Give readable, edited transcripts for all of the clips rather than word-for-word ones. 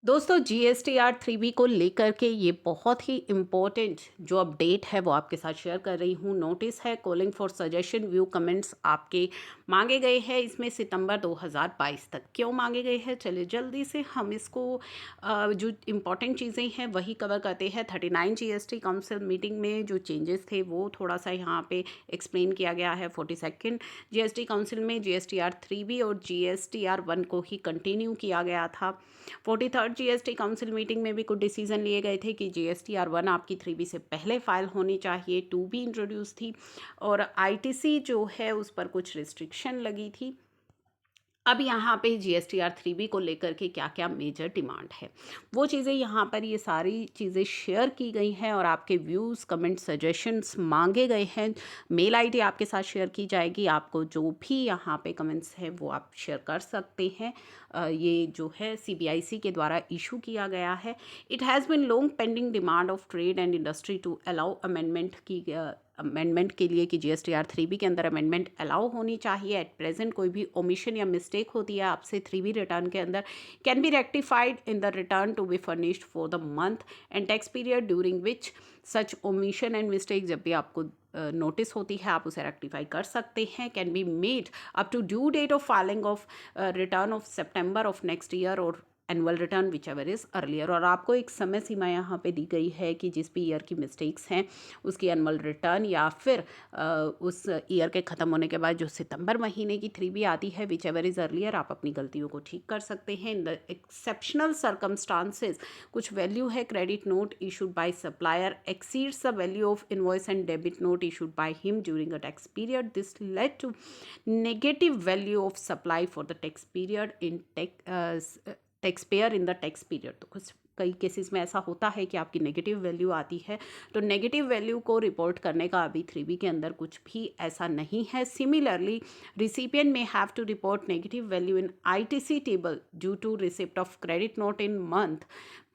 दोस्तों GSTR 3B को लेकर के ये बहुत ही इम्पोर्टेंट जो अपडेट है वो आपके साथ शेयर कर रही हूँ। नोटिस है calling for suggestion view comments आपके मांगे गए हैं इसमें सितंबर 2022 तक। क्यों मांगे गए हैं, चलिए जल्दी से हम इसको जो इम्पोर्टेंट चीज़ें हैं वही कवर करते हैं। 39 जीएसटी काउंसिल मीटिंग में जो चेंजेस थे वो थोड़ा सा यहाँ पे एक्सप्लेन किया गया है। 42nd जीएसटी काउंसिल में जीएसटीआर 3B और जीएसटीआर 1 को ही कंटिन्यू किया गया था। 43rd जीएसटी काउंसिल मीटिंग में भी कुछ डिसीजन लिए गए थे कि जीएसटीआर 1 आपकी 3B से पहले फाइल होनी चाहिए। 2B इंट्रोड्यूस थी और आईटीसी जो है उस पर कुछ रिस्ट्रिक्शन लगी थी। अब यहाँ पे जीएसटीआर 3B को लेकर के क्या क्या मेजर डिमांड है वो चीज़ें यहाँ पर ये सारी चीज़ें शेयर की गई हैं और आपके व्यूज़ कमेंट सजेशंस मांगे गए हैं। मेल आईडी आपके साथ शेयर की जाएगी। आपको जो भी यहाँ पे कमेंट्स हैं वो आप शेयर कर सकते हैं। ये जो है सीबीआईसी के द्वारा इशू किया गया है। It has been long pending demand of trade and industry to allow amendment की अमेंडमेंट के लिए कि जीएसटीआर 3B के अंदर अमेंडमेंट अलाउ होनी चाहिए। एट प्रेजेंट कोई भी ओमिशन या मिस्टेक होती है आपसे 3B रिटर्न के अंदर can be rectified in the return to be furnished for the month and tax period during which such omission and mistake जब भी आपको नोटिस होती है आप उसे रेक्टिफाई कर सकते हैं। Can be made up to due date of filing of return of September of next year और annual return whichever is earlier. और आपको एक समय सीमा यहाँ पे दी गई है कि जिस भी ईयर की मिस्टेक्स हैं उसकी एनुअल रिटर्न या फिर उस ईयर के ख़त्म होने के बाद जो सितंबर महीने की 3B आती है विच एवर इज़ अर्लियर आप अपनी गलतियों को ठीक कर सकते हैं। इन द एक्सेप्शनल सर्कमस्टांसेस कुछ वैल्यू है credit note issued by supplier exceeds the value of invoice and debit note issued by him during a tax period. This led to negative value of supply for the tax period in taxpayer in the tax period. तो कुछ कई cases में ऐसा होता है कि आपकी negative value आती है तो नेगेटिव वैल्यू को रिपोर्ट करने का अभी 3B के अंदर कुछ भी ऐसा नहीं है। Similarly recipient may have to report negative value in ITC table due to receipt of credit note in month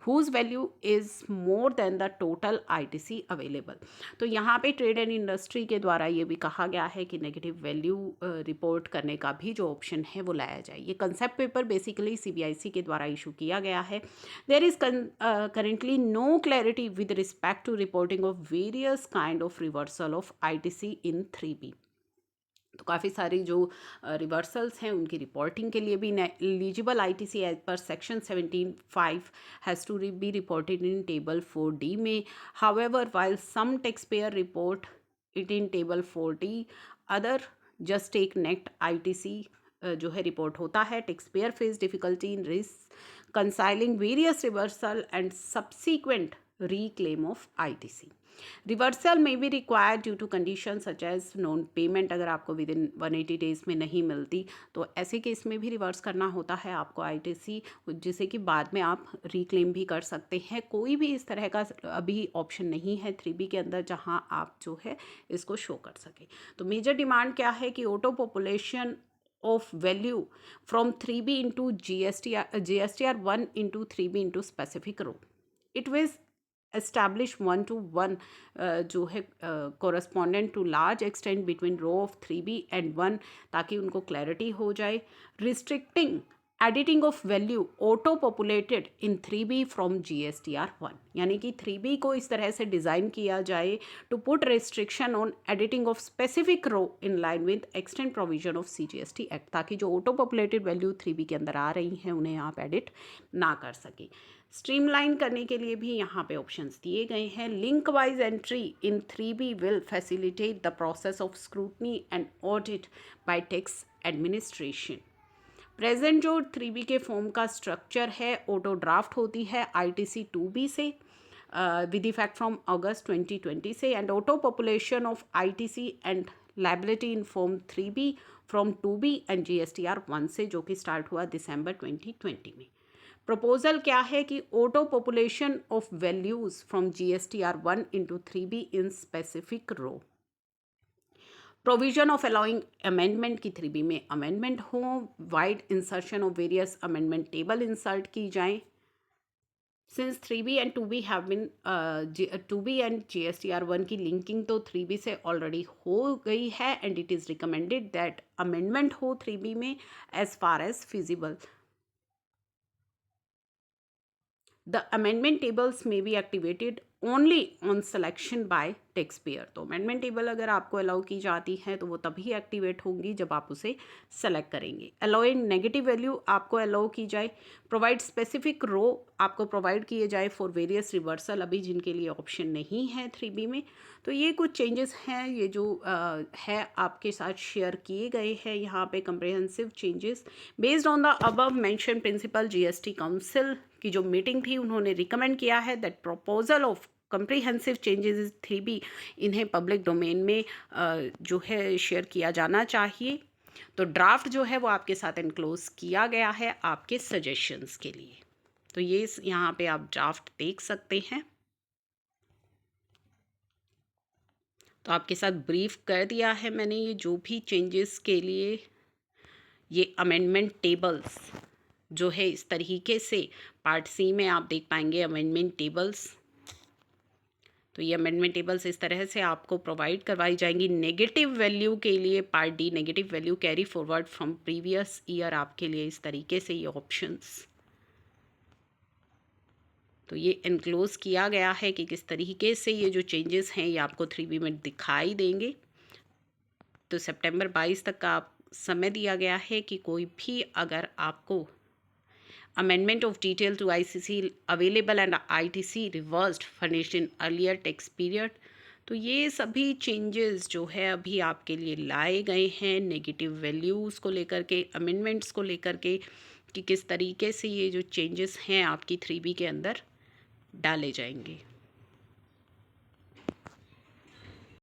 whose value is more than the total ITC available। तो यहाँ पे ट्रेड एंड इंडस्ट्री के द्वारा ये भी कहा गया है कि नेगेटिव वैल्यू रिपोर्ट करने का भी जो ऑप्शन है वो लाया जाए। ये कंसेप्ट पेपर बेसिकली सीबीआईसी के द्वारा इशू किया गया है। There is currently no clarity with respect to reporting of various kind of reversal of ITC in 3B। तो काफ़ी सारी जो रिवर्सल्स हैं उनकी रिपोर्टिंग के लिए भी eligible ITC as per section 17(5) has to be reported in table 4D में। However while some tax payer report it in table 4D other just take net ITC जो है रिपोर्ट होता है। Tax payer face difficulty in reconciling various reversal and subsequent reclaim of ITC। Reversal में भी required due to condition such as non payment. अगर आपको with in 180 days में नहीं मिलती तो ऐसे केस में भी रिवर्स करना होता है आपको आईटीसी, जिसे कि बाद में आप रिक्लेम भी कर सकते हैं। कोई भी इस तरह का अभी ऑप्शन नहीं है 3B के अंदर जहां आप जो है इसको शो कर सके। तो मेजर डिमांड क्या है कि auto population of value from 3B into GSTR 1 into 3B into specific row। It was establish one to one जो है correspondent to large extent between row of 3B and 1 ताकि उनको clarity हो जाए। Restricting editing of value auto populated in 3B from GSTR 1। यानी कि 3B को इस तरह से डिज़ाइन किया जाए to put restriction on editing of specific row in line with extend provision of CGST act, ताकि जो ऑटो पॉपुलेटेड वैल्यू 3B के अंदर आ रही हैं उन्हें आप एडिट ना कर सकें। स्ट्रीमलाइन करने के लिए भी यहाँ पे ऑप्शंस दिए गए हैं। Link wise entry in 3B will facilitate the process of scrutiny and audit bye tax administration. Present जो 3B के फॉर्म का स्ट्रक्चर है ऑटो ड्राफ्ट होती है आईटीसी 2B से विद इफेक्ट फ्रॉम अगस्त 2020 से and auto population of ITC and liability in form 3B from 2B and GSTR 1 से, जो कि स्टार्ट हुआ दिसंबर 2020 में। प्रपोजल क्या है कि auto population of values from GSTR 1 into 3B in specific row. Provision of allowing amendment की 3B में अमेंडमेंट हो। Wide insertion of various amendment table insert की जाए। Since 3B and 2B have been 2B and GSTR 1 की linking तो 3B से already हो गई है and it is recommended that amendment हो 3B में as far as feasible. The amendment tables में be activated only on selection by tax payer. तो अमेंडमेंट टेबल अगर आपको अलाउ की जाती है तो वो तभी एक्टिवेट होंगी जब आप उसे सेलेक्ट करेंगे। अलाउइंग नेगेटिव वैल्यू आपको अलाउ की जाए। प्रोवाइड स्पेसिफिक रो आपको प्रोवाइड किए जाए फॉर वेरियस रिवर्सल, अभी जिनके लिए ऑप्शन नहीं है 3B में। तो ये कुछ चेंजेस हैं, ये जो है आपके साथ शेयर किए गए हैं यहाँ पे comprehensive changes based on the above mention principle. GST council की जो मीटिंग थी उन्होंने रिकमेंड किया है that proposal of comprehensive changes is 3B इन्हें पब्लिक डोमेन में जो है शेयर किया जाना चाहिए। तो ड्राफ्ट जो है वो आपके साथ एनक्लोज किया गया है आपके सजेशंस के लिए। तो ये यहाँ पे आप ड्राफ्ट देख सकते हैं। तो आपके साथ ब्रीफ कर दिया है मैंने ये जो भी चेंजेस के लिए ये अमेंडमेंट टेबल्स जो है इस तरीके से पार्ट सी में आप देख पाएंगे अमेंडमेंट टेबल्स। तो ये अमेंडमेंट टेबल्स इस तरह से आपको प्रोवाइड करवाई जाएंगी। नेगेटिव वैल्यू के लिए part D negative value carry forward from previous year आपके लिए इस तरीके से ये ऑप्शंस। तो ये एनक्लोज किया गया है कि किस तरीके से ये जो चेंजेस हैं ये आपको 3B में दिखाई देंगे। तो सितंबर 22 तक का आप समय दिया गया है कि कोई भी अगर आपको amendment of detail to ICC available and ITC reversed furnished in earlier tax period. तो ये सभी चेंजेस जो है अभी आपके लिए लाए गए हैं नेगेटिव वैल्यूज़ को लेकर के, अमेंडमेंट्स को लेकर के, कि किस तरीके से ये जो चेंजेस हैं आपकी 3B के अंदर डाले जाएंगे।